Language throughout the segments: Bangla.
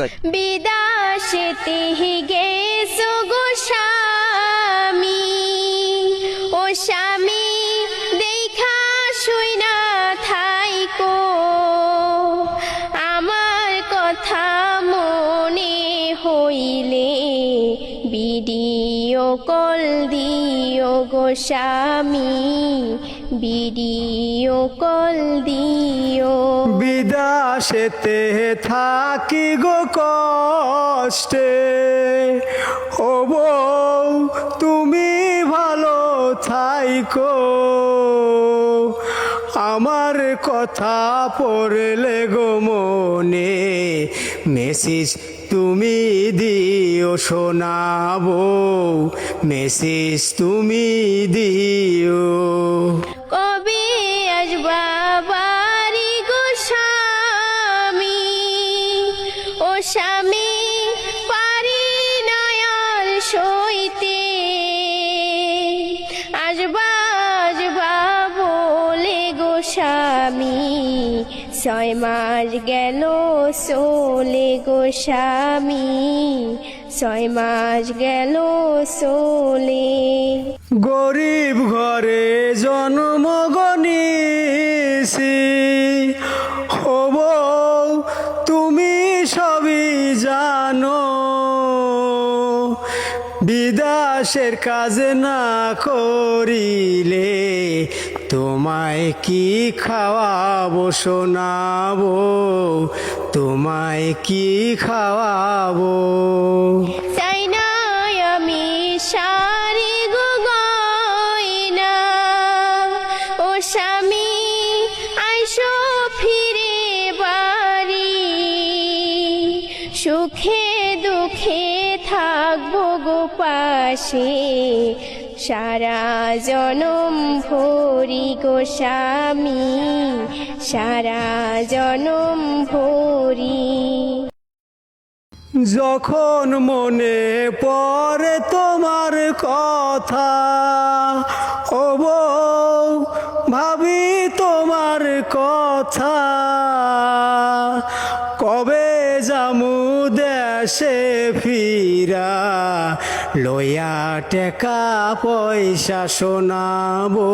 যায়। বিদাসেতে গেছো গো স্বামী, ও স্বামী দেখা শুই না থাইকো, আমার কথা মনে হইলে ভিডিও কল দিও গো স্বামী, ভিডিও কল দিও। বিদেশেতে থাকি গো কষ্টে, ও বউ তুমি ভালো থাইকো, আমার কথা পড়লে গো মনে মেসেজ তুমি দিও শোনাবো, মেসেজ তুমি দিও। কবে আসবা বাড়ি গো স্বামী, ও স্বামী পারি নয়ার সইতে, আসবা আসবা বলে গো স্বামী, 6 মাস গেল চলে গো স্বামী, 6 মাস গেল চলে। গরিব ঘরে জন্মগনিছি, ও বউ তুমি সবই জানো, বিদেশের কাজ না করিলে তোমায় কি খাওয়াবো শোনাবো, তোমায় কি খাওয়াবো। চাই না আমি শাড়ি গো গয়না, ও স্বামী আইসো ফিরে বাড়ি, সুখে দুঃখে থাকবো গো পাশে, সারা জনম ভরি গো স্বামী, সারা জনম ভরি। যখন মনে পড়ে তোমার কথা, ও বউ ভাবি তোমার কথা, কবে যামু দেশে ফিরা, লইয়া টেকা পয়সা শোনাবো,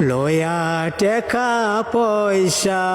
লইয়া টেকা পয়সা।